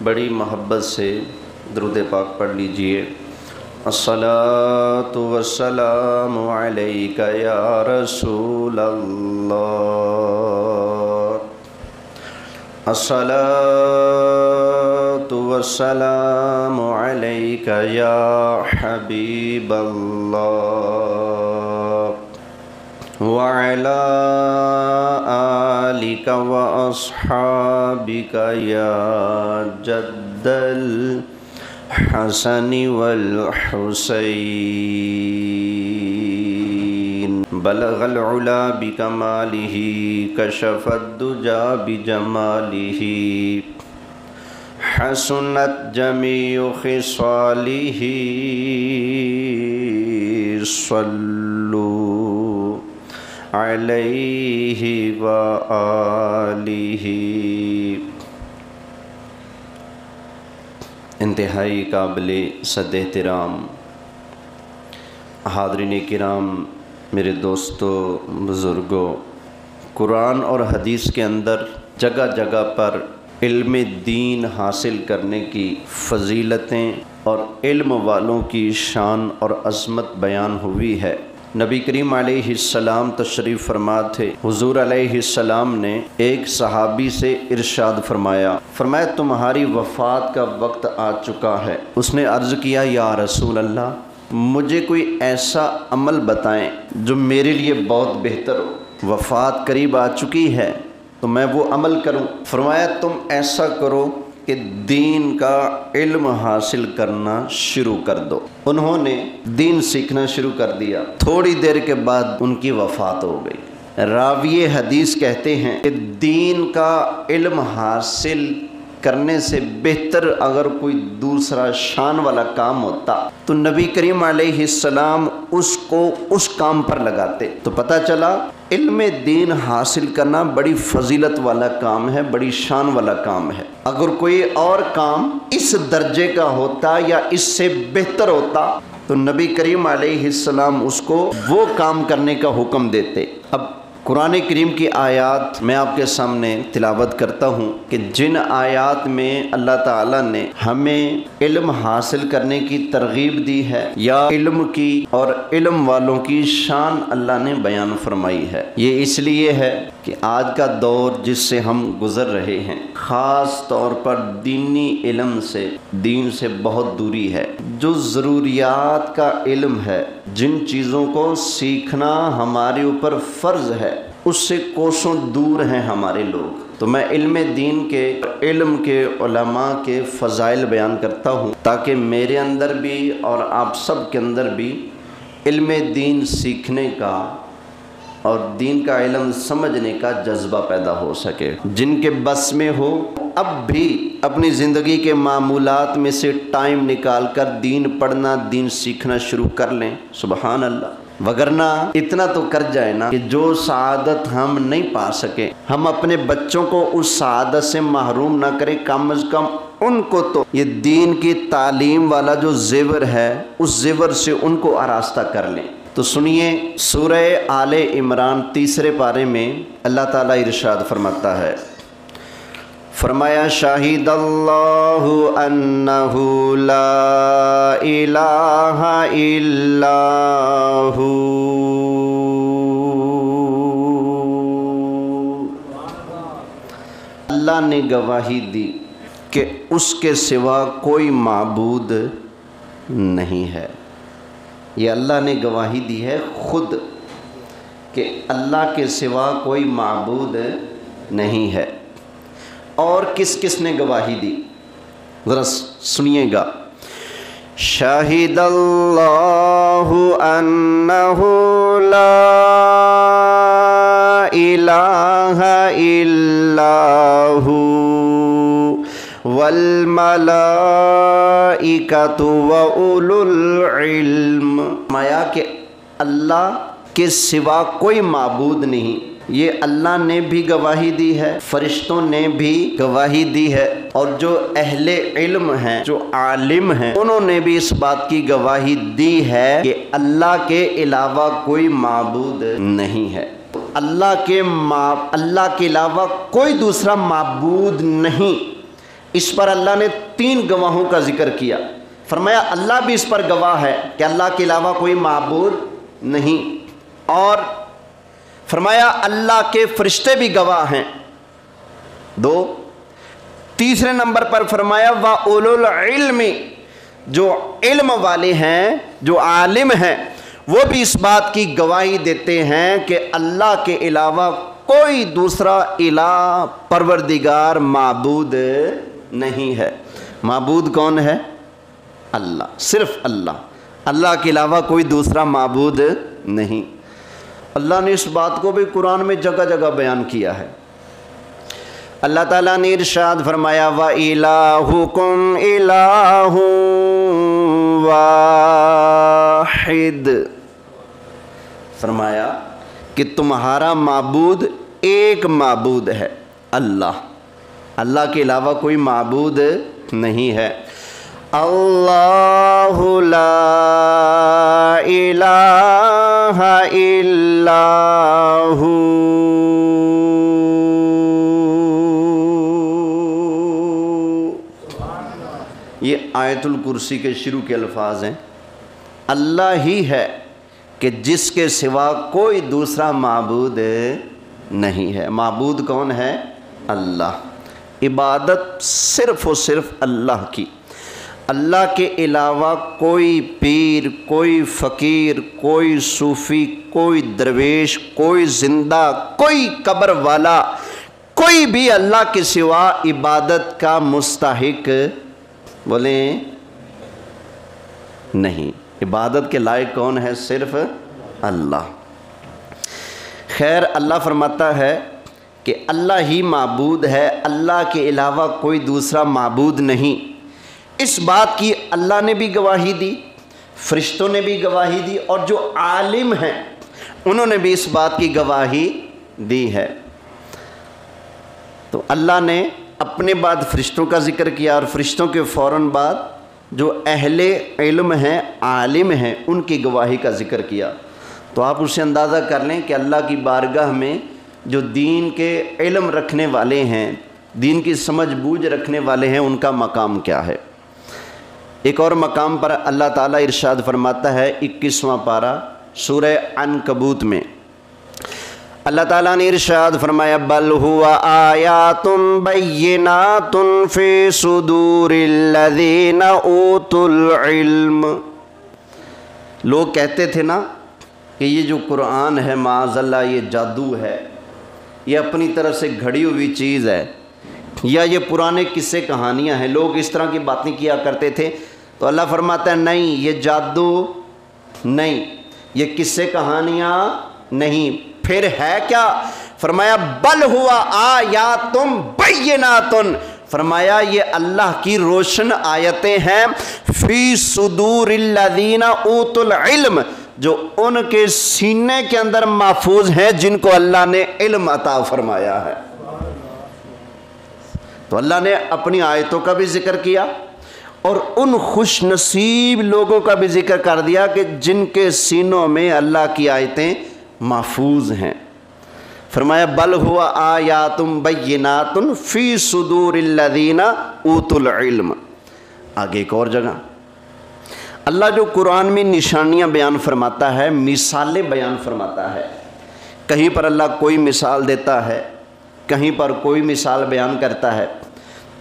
بڑی محبت سے درود پاک پڑھ لیجئے۔ الصلاۃ والسلام علیک یا رسول اللہ، الصلاۃ والسلام علیک یا حبیب اللہ، وعلی آلک واصحابک یا جد الحسن والحسین، بلغ العلا بکمالہ، کشف الدجا بجمالہ، حسنت جمیع خصالہ، صلوا علیہ وآلہ۔ انتہائی قابل صد احترام حاضرین کرام، میرے دوستو، بزرگوں، قرآن اور حدیث کے اندر جگہ جگہ پر علم دین حاصل کرنے کی فضیلتیں اور علم والوں کی شان اور عظمت بیان ہوئی ہے۔ نبی کریم علیہ السلام تشریف فرما تھے۔ حضور علیہ السلام نے ایک صحابی سے ارشاد فرمایا تمہاری وفات کا وقت آ چکا ہے۔ اس نے عرض کیا یا رسول اللہ، مجھے کوئی ایسا عمل بتائیں جو میرے لیے بہت بہتر ہو، وفات قریب آ چکی ہے تو میں وہ عمل کروں۔ فرمایا تم ایسا کرو کہ دین کا علم حاصل کرنا شروع کر دو۔ انہوں نے دین سیکھنا شروع کر دیا، تھوڑی دیر کے بعد ان کی وفات ہو گئی۔ راوی حدیث کہتے ہیں کہ دین کا علم حاصل کرنے سے بہتر اگر کوئی دوسرا شان والا کام ہوتا تو نبی کریم علیہ السلام اس کو اس کام پر لگاتے۔ تو پتہ چلا علم دین حاصل کرنا بڑی فضیلت والا کام ہے، بڑی شان والا کام ہے۔ اگر کوئی اور کام اس درجے کا ہوتا یا اس سے بہتر ہوتا تو نبی کریم علیہ السلام اس کو وہ کام کرنے کا حکم دیتے۔ اب قرآن کریم کی آیات میں آپ کے سامنے تلاوت کرتا ہوں کہ جن آیات میں اللہ تعالیٰ نے ہمیں علم حاصل کرنے کی ترغیب دی ہے یا علم کی اور علم والوں کی شان اللہ نے بیان فرمائی ہے، یہ اس لیے ہے کہ آج کا دور جس سے ہم گزر رہے ہیں، خاص طور پر دینی علم سے، دین سے بہت دوری ہے۔ جو ضروریات کا علم ہے، جن چیزوں کو سیکھنا ہمارے اوپر فرض ہے، اس سے کوسوں دور ہیں ہمارے لوگ۔ تو میں علم دین کے، علم کے، علماء کے فضائل بیان کرتا ہوں تاکہ میرے اندر بھی اور آپ سب کے اندر بھی علم دین سیکھنے کا اور دین کا علم سمجھنے کا جذبہ پیدا ہو سکے۔ جن کے بس میں ہو اب بھی اپنی زندگی کے معمولات میں سے ٹائم نکال کر دین پڑھنا، دین سیکھنا شروع کر لیں، سبحان اللہ۔ وگرنہ اتنا تو کر جائے نا کہ جو سعادت ہم نہیں پا سکے، ہم اپنے بچوں کو اس سعادت سے محروم نہ کریں، کم از کم ان کو تو یہ دین کی تعلیم والا جو زیور ہے اس زیور سے ان کو آراستہ کر لیں۔ تو سنیے، سورہ آل عمران 3 پارے میں اللہ تعالیٰ ارشاد فرماتا ہے، فرمایا شاہد اللہ انہ لا الہ الا ہو، اللہ نے گواہی دی کہ اس کے سوا کوئی معبود نہیں ہے۔ یہ اللہ نے گواہی دی ہے خود کہ اللہ کے سوا کوئی معبود نہیں ہے۔ اور کس کس نے گواہی دی؟ ذرا سنیے گا، شاہد اللہ انہ لا الہ الا ہو والملائکۃ واولو العلم، مایا کہ اللہ کے سوا کوئی معبود نہیں، یہ اللہ نے بھی گواہی دی ہے، فرشتوں نے بھی گواہی دی ہے، اور جو اہل علم ہیں، جو عالم ہیں، انہوں نے بھی اس بات کی گواہی دی ہے کہ اللہ کے علاوہ کوئی معبود نہیں ہے۔ اللہ کے علاوہ کوئی دوسرا معبود نہیں، اس پر اللہ نے 3 گواہوں کا ذکر کیا. فرمایا اللہ بھی اس پر گواہ ہے کہ اللہ کے علاوہ کوئی معبود نہیں، اور فرمایا اللہ کے فرشتے بھی گواہ ہیں. 2. تیسرے نمبر پر فرمایا وَأُولُو الْعِلْمِ، جو علم والے ہیں، جو عالم ہیں، وہ بھی اس بات کی گواہی دیتے ہیں کہ اللہ کے علاوہ کوئی دوسرا الہ پروردگار معبود نہیں ہے. معبود کون ہے؟ اللہ، صرف اللہ. اللہ کے علاوہ کوئی دوسرا معبود نہیں. اللہ نے اس بات کو بھی قرآن میں جگہ جگہ بیان کیا ہے. اللہ تعالیٰ نے ارشاد فرمایا وَإِلَٰهُكُمْ إِلَٰهٌ وَاحِدٌ، فرمایا کہ تمہارا معبود ایک معبود ہے، اللہ. اللہ کے علاوہ کوئی معبود نہیں ہے. اللہ لا الہ الا ہو. یہ آیت الکرسی کے شروع کے الفاظ ہیں. اللہ ہی ہے کہ جس کے سوا کوئی دوسرا معبود نہیں ہے. معبود کون ہے؟ اللہ. عبادت صرف و صرف اللہ کی. اللہ کے علاوہ کوئی پیر، کوئی فقیر، کوئی صوفی، کوئی درویش، کوئی زندہ، کوئی قبر والا، کوئی بھی اللہ کے سوا عبادت کا مستحق بولیں نہیں. عبادت کے لائق کون ہے؟ صرف اللہ. خیر، اللہ فرماتا ہے کہ اللہ ہی معبود ہے، اللہ کے علاوہ کوئی دوسرا معبود نہیں. اس بات کی اللہ نے بھی گواہی دی، فرشتوں نے بھی گواہی دی، اور جو عالم ہیں انہوں نے بھی اس بات کی گواہی دی ہے. تو اللہ نے اپنے بعد فرشتوں کا ذکر کیا، اور فرشتوں کے فوراً بعد جو اہل علم ہیں، عالم ہیں، ان کی گواہی کا ذکر کیا. تو آپ اسے اندازہ کر لیں کہ اللہ کی بارگاہ میں جو دین کے علم رکھنے والے ہیں، دین کی سمجھ بوجھ رکھنے والے ہیں، ان کا مقام کیا ہے. ایک اور مقام پر اللہ تعالیٰ ارشاد فرماتا ہے 21واں پارہ سورہ عنکبوت میں. اللہ تعالیٰ نے ارشاد فرمایا بل هو آیات بینات فی صدور الذین اوتوا العلم. لوگ کہتے تھے نا کہ یہ جو قرآن ہے معاذ اللہ یہ جادو ہے، یہ اپنی طرف سے گھڑی ہوئی چیز ہے، یا یہ پرانے قصے کہانیاں ہیں. لوگ اس طرح کی باتیں کیا کرتے تھے. تو اللہ فرماتا ہے نہیں، یہ جادو نہیں، یہ قصے کہانیاں نہیں. پھر ہے کیا؟ فرمایا بل ہوا آیات بینات، فرمایا یہ اللہ کی روشن آیتیں ہیں فی صدور الذین اوتوا العلم، جو ان کے سینے کے اندر محفوظ ہیں جن کو اللہ نے علم عطا فرمایا ہے. تو اللہ نے اپنی آیتوں کا بھی ذکر کیا، اور ان خوش نصیب لوگوں کا بھی ذکر کر دیا کہ جن کے سینوں میں اللہ کی آیتیں محفوظ ہیں. فرمایا بل ہوا آیات بینات فی صدور الذین اوتوا العلم. آگے ایک اور جگہ اللہ جو قرآن میں نشانیاں بیان فرماتا ہے، مثالیں بیان فرماتا ہے. کہیں پر اللہ کوئی مثال دیتا ہے، کہیں پر کوئی مثال بیان کرتا ہے.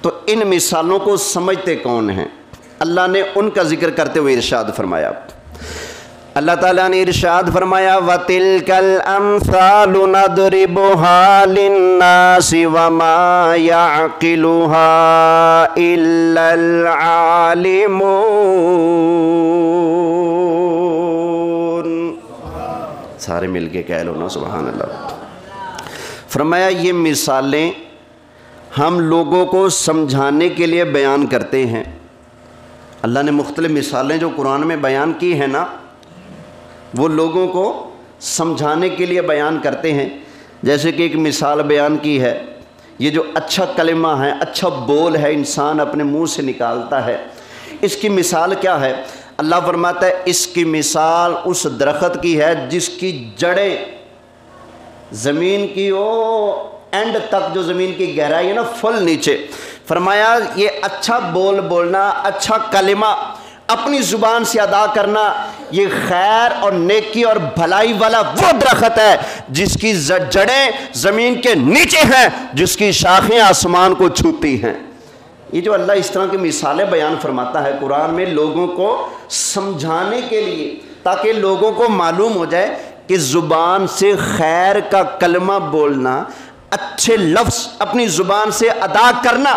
تو ان مثالوں کو سمجھتے کون ہیں؟ اللہ نے ان کا ذکر کرتے ہوئے ارشاد فرمایا. اللہ تعالیٰ نے ارشاد فرمایا وَتِلْكَ الْأَمْثَالُ نَضْرِبُهَا لِلنَّاسِ وَمَا يَعْقِلُهَا إِلَّا الْعَالِمُونَ. سارے مل کے کہہ لو نا سبحان اللہ. فرمایا یہ مثالیں ہم لوگوں کو سمجھانے کے لیے بیان کرتے ہیں. اللہ نے مختلف مثالیں جو قرآن میں بیان کی ہیں نا، وہ لوگوں کو سمجھانے کے لیے بیان کرتے ہیں. جیسے کہ ایک مثال بیان کی ہے، یہ جو اچھا کلمہ ہے، اچھا بول ہے انسان اپنے منہ سے نکالتا ہے، اس کی مثال کیا ہے؟ اللہ فرماتا ہے اس کی مثال اس درخت کی ہے جس کی جڑیں زمین کی اینڈ تک، جو زمین کی گہرائی ہے نا، فل نیچے، فرمایا یہ اچھا بولنا، اچھا کلمہ اپنی زبان سے ادا کرنا، یہ خیر اور نیکی اور بھلائی والا وہ درخت ہے جس کی جڑیں زمین کے نیچے ہیں، جس کی شاخیں آسمان کو چھوتی ہیں۔ یہ جو اللہ اس طرح کی مثالیں بیان فرماتا ہے قرآن میں لوگوں کو سمجھانے کے لیے، تاکہ لوگوں کو معلوم ہو جائے کہ زبان سے خیر کا کلمہ بولنا، اچھے لفظ اپنی زبان سے ادا کرنا،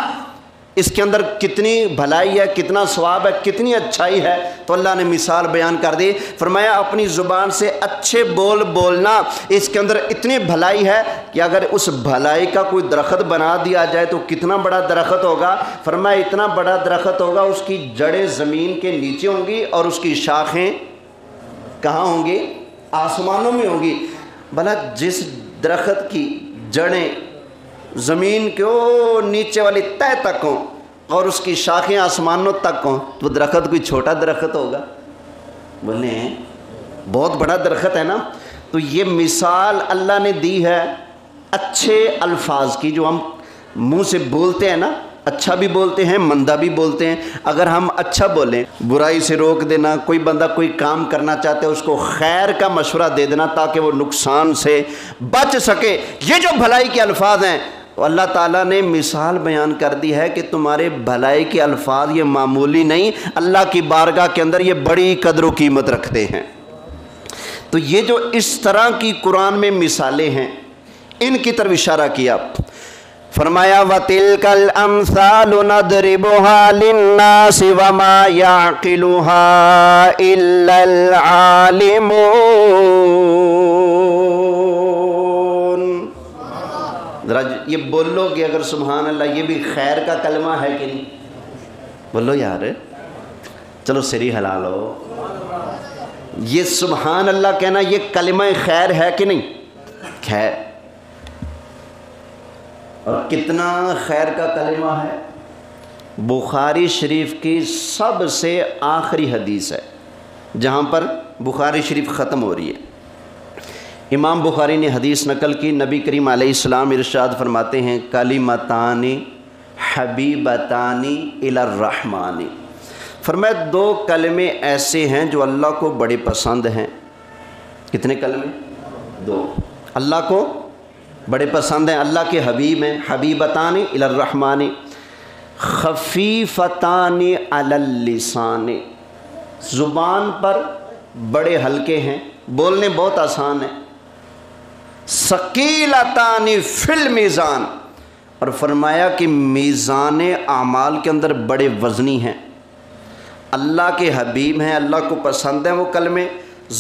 اس کے اندر کتنی بھلائی ہے، کتنا ثواب ہے، کتنی اچھائی ہے۔ تو اللہ نے مثال بیان کر دی، فرمایا اپنی زبان سے اچھے بولنا، اس کے اندر اتنی بھلائی ہے کہ اگر اس بھلائی کا کوئی درخت بنا دیا جائے تو کتنا بڑا درخت ہوگا۔ فرمایا اتنا بڑا درخت ہوگا، اس کی جڑیں زمین کے نیچے ہوں گی اور اس کی شاخیں کہاں ہوں گی؟ آسمانوں میں ہوں گی۔ بھلا جس درخت کی جڑیں زمین کے نیچے والی تہ تک ہوں اور اس کی شاخیں آسمانوں تک ہوں تو درخت کوئی چھوٹا درخت ہوگا؟ بولے بہت بڑا درخت ہے نا۔ تو یہ مثال اللہ نے دی ہے اچھے الفاظ کی، جو ہم منہ سے بولتے ہیں نا، اچھا بھی بولتے ہیں، مندہ بھی بولتے ہیں۔ اگر ہم اچھا بولیں، برائی سے روک دینا، کوئی بندہ کوئی کام کرنا چاہتے ہے اس کو خیر کا مشورہ دے دینا تاکہ وہ نقصان سے بچ سکے، یہ جو بھلائی کے الفاظ ہیں، اللہ تعالیٰ نے مثال بیان کر دی ہے کہ تمہارے بھلائی کے الفاظ یہ معمولی نہیں، اللہ کی بارگاہ کے اندر یہ بڑی قدر و قیمت رکھتے ہیں۔ تو یہ جو اس طرح کی قرآن میں مثالیں ہیں، ان کی طرف اشارہ کیا۔ فرمایا وَتِلْكَ الْأَمْثَالُ نَضْرِبُهَا لِلنَّاسِ وَمَا يَعْقِلُهَا إِلَّا الْعَالِمُونَ۔ ذرا یہ بولو کہ اگر سبحان اللہ یہ بھی خیر کا کلمہ ہے کہ نہیں؟ بولو یار، چلو سری حلال ہو۔ یہ سبحان اللہ کہنا یہ کلمہ خیر ہے کہ نہیں؟ خیر، اور کتنا خیر کا کلمہ ہے۔ بخاری شریف کی سب سے آخری حدیث ہے جہاں پر بخاری شریف ختم ہو رہی ہے۔ امام بخاری نے حدیث نقل کی، نبی کریم علیہ السلام ارشاد فرماتے ہیں کلمتان حبیبتان الی الرحمن۔ فرمایا دو کلمے ایسے ہیں جو اللہ کو بڑے پسند ہیں۔ کتنے کلمے؟ دو، اللہ کو بڑے پسند ہیں، اللہ کے حبیب ہیں۔ حبیبتان الی الرحمن خفیفتان علی اللسان، زبان پر بڑے ہلکے ہیں، بولنے بہت آسان ہے۔ ثقیلتان فی المیزان، اور فرمایا کہ میزان اعمال کے اندر بڑے وزنی ہیں۔ اللہ کے حبیب ہیں، اللہ کو پسند ہیں وہ کلمے،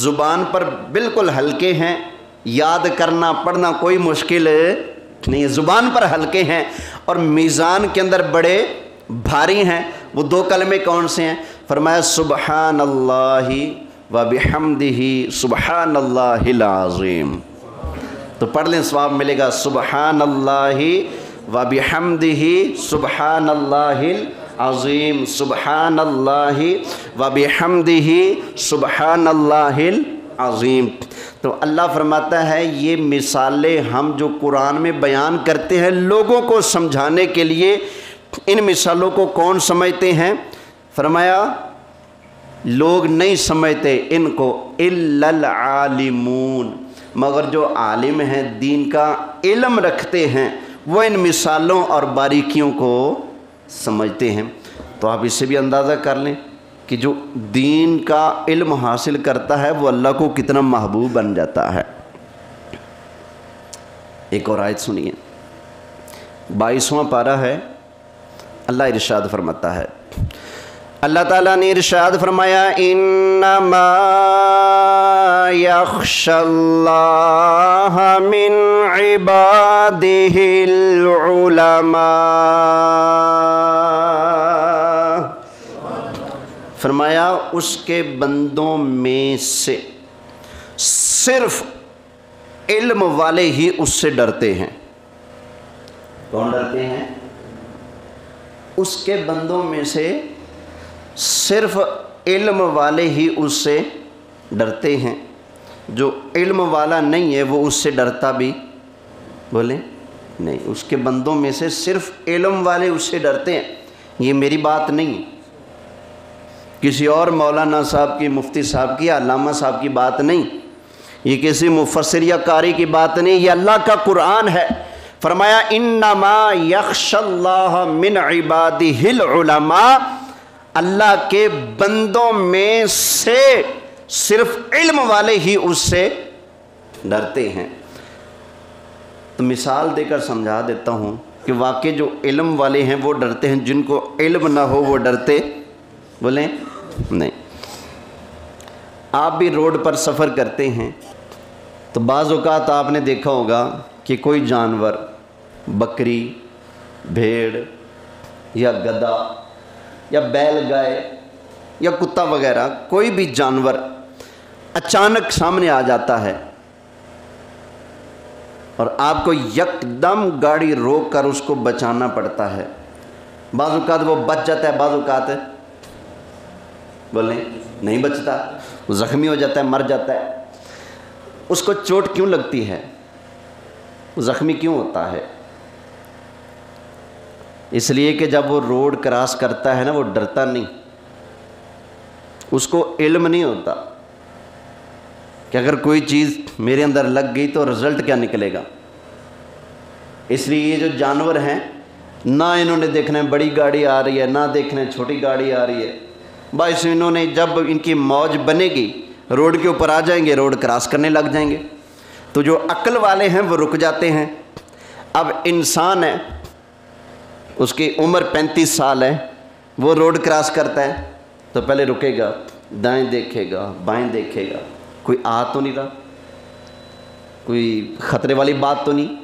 زبان پر بالکل ہلکے ہیں، یاد کرنا پڑھنا کوئی مشکل نہیں ہے، زبان پر ہلکے ہیں، اور میزان کے اندر بڑے بھاری ہیں۔ وہ دو کلمے کون سے ہیں؟ فرمایا سبحان اللہ وبحمدہ سبحان اللہ العظیم۔ تو پڑھ لیں ثواب ملے گا، سبحان اللہ وبحمدہ سبحان اللہ العظیم، سبحان اللہ وبحمدہ سبحان اللہ العظیم۔ تو اللہ فرماتا ہے یہ مثالیں ہم جو قرآن میں بیان کرتے ہیں لوگوں کو سمجھانے کے لیے، ان مثالوں کو کون سمجھتے ہیں؟ فرمایا لوگ نہیں سمجھتے ان کو الا العالمون، مگر جو عالم ہیں، دین کا علم رکھتے ہیں، وہ ان مثالوں اور باریکیوں کو سمجھتے ہیں۔ تو آپ اس سے بھی اندازہ کر لیں کہ جو دین کا علم حاصل کرتا ہے وہ اللہ کو کتنا محبوب بن جاتا ہے۔ ایک اور آیت سنیے، 22واں پارہ ہے، اللہ ارشاد فرماتا ہے، اللہ تعالیٰ نے ارشاد فرمایا انما یخشی اللہ من عبادہ العلماء، فرمایا اس کے بندوں میں سے صرف علم والے ہی اس سے ڈرتے ہیں۔ کون ڈرتے ہیں؟ اس کے بندوں میں سے صرف علم والے ہی اس سے ڈرتے ہیں، جو علم والا نہیں ہے وہ اس سے ڈرتا بھی بولیں نہیں، اس کے بندوں میں سے صرف علم والے اس سے ڈرتے ہیں۔ یہ میری بات نہیں، کسی اور مولانا صاحب کی، مفتی صاحب کی، علامہ صاحب کی بات نہیں، یہ کسی مفسر یا قاری کی بات نہیں، یہ اللہ کا قرآن ہے۔ فرمایا انما یخشی اللہ من عبادہ العلماء، اللہ کے بندوں میں سے صرف علم والے ہی اس سے ڈرتے ہیں۔ تو مثال دے کر سمجھا دیتا ہوں کہ واقعی جو علم والے ہیں وہ ڈرتے ہیں، جن کو علم نہ ہو وہ ڈرتے بولیں نہیں۔ آپ بھی روڈ پر سفر کرتے ہیں تو بعض اوقات آپ نے دیکھا ہوگا کہ کوئی جانور، بکری، بھیڑ یا گدھا یا بیل گائے یا کتا وغیرہ، کوئی بھی جانور اچانک سامنے آ جاتا ہے اور آپ کو یکدم گاڑی روک کر اس کو بچانا پڑتا ہے۔ بعض اوقات وہ بچ جاتا ہے، بعض اوقات بولیں نہیں بچتا، وہ زخمی ہو جاتا ہے، مر جاتا ہے۔ اس کو چوٹ کیوں لگتی ہے؟ وہ زخمی کیوں ہوتا ہے؟ اس لیے کہ جب وہ روڈ کراس کرتا ہے نا، وہ ڈرتا نہیں، اس کو علم نہیں ہوتا کہ اگر کوئی چیز میرے اندر لگ گئی تو رزلٹ کیا نکلے گا۔ اس لیے یہ جو جانور ہیں، نہ انہوں نے دیکھنا ہے بڑی گاڑی آ رہی ہے، نہ دیکھنا ہے چھوٹی گاڑی آ رہی ہے، بس انہوں نے جب ان کی موج بنے گی روڈ کے اوپر آ جائیں گے، روڈ کراس کرنے لگ جائیں گے۔ تو جو عقل والے ہیں وہ رک جاتے ہیں۔ اب انسان ہے، اس کی عمر 35 سال ہے، وہ روڈ کراس کرتا ہے تو پہلے رکے گا، دائیں دیکھے گا، بائیں دیکھے گا، کوئی آ تو نہیں رہا، کوئی خطرے والی بات تو نہیں،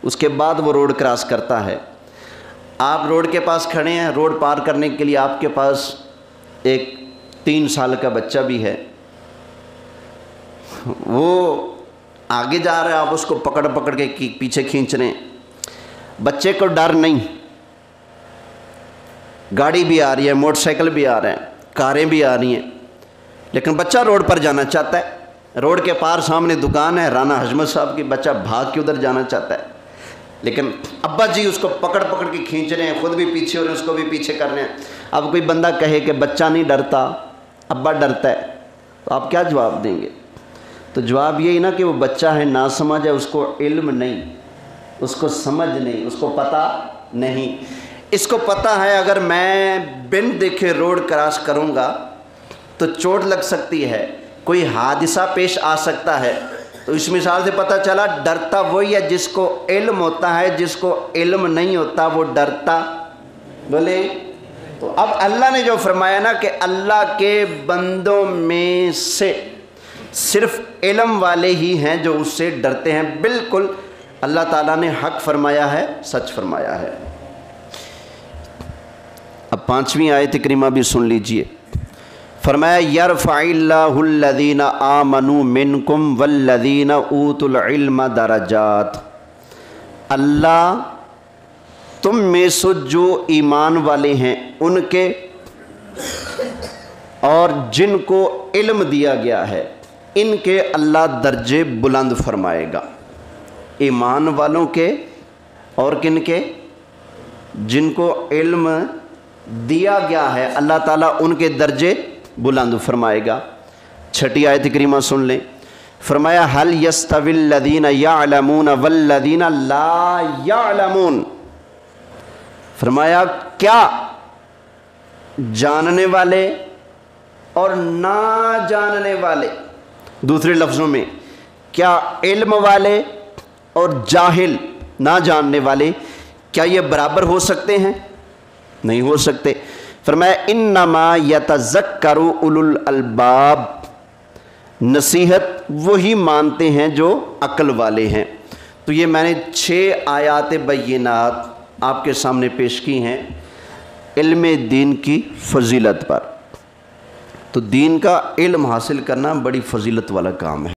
اس کے بعد وہ روڈ کراس کرتا ہے۔ آپ روڈ کے پاس کھڑے ہیں، روڈ پار کرنے کے لیے آپ کے پاس ایک 3 سال کا بچہ بھی ہے، وہ آگے جا رہا ہے، آپ اس کو پکڑ پکڑ کے پیچھے کھینچ رہے ہیں۔ بچے کو ڈر نہیں، گاڑی بھی آ رہی ہے، موٹر سائیکل بھی آ رہے ہیں، کاریں بھی آ رہی ہیں، لیکن بچہ روڈ پر جانا چاہتا ہے۔ روڈ کے پار سامنے دکان ہے رانا حشمت صاحب کی، بچہ بھاگ کے ادھر جانا چاہتا ہے، لیکن ابا جی اس کو پکڑ پکڑ کے کھینچ رہے ہیں، خود بھی پیچھے ہو رہے ہیں، اس کو بھی پیچھے کر رہے ہیں۔ اب کوئی بندہ کہے کہ بچہ نہیں ڈرتا، ابا ڈرتا ہے، تو آپ کیا جواب دیں گے؟ تو جواب یہی نا کہ وہ بچہ ہے، نہ سمجھ ہے، اس کو علم نہیں، اس کو سمجھ نہیں، اس کو پتہ نہیں۔ اس کو پتہ ہے اگر میں بن دیکھے روڈ کراس کروں گا تو چوٹ لگ سکتی ہے، کوئی حادثہ پیش آ سکتا ہے۔ تو اس مثال سے پتہ چلا ڈرتا وہی ہے جس کو علم ہوتا ہے، جس کو علم نہیں ہوتا وہ ڈرتا بولے۔ تو اب اللہ نے جو فرمایا نا کہ اللہ کے بندوں میں سے صرف علم والے ہی ہیں جو اس سے ڈرتے ہیں، بالکل اللہ تعالیٰ نے حق فرمایا ہے، سچ فرمایا ہے۔ اب 5ویں آیت کریمہ بھی سن لیجئے۔ فرمایا یرفع اللہ الذین آمنوا منکم والذین اوتوا العلم درجات، اللہ تم میں سے جو ایمان والے ہیں ان کے اور جن کو علم دیا گیا ہے ان کے اللہ درجے بلند فرمائے گا۔ ایمان والوں کے اور کن کے؟ جن کو علم دیا گیا ہے اللہ تعالیٰ ان کے درجے بلند فرمائے گا۔ 6 آیت کریمہ سن لیں۔ فرمایا هل يستوي الذين يعلمون والذين لا يعلمون، فرمایا کیا جاننے والے اور نہ جاننے والے، دوسرے لفظوں میں کیا علم والے اور جاہل نہ جاننے والے کیا یہ برابر ہو سکتے ہیں؟ نہیں ہو سکتے۔ فرمایا انما یتذکر اولو الالباب، نصیحت وہی مانتے ہیں جو عقل والے ہیں۔ تو یہ میں نے 6 آیات بینات آپ کے سامنے پیش کی ہیں علم دین کی فضیلت پر۔ تو دین کا علم حاصل کرنا بڑی فضیلت والا کام ہے۔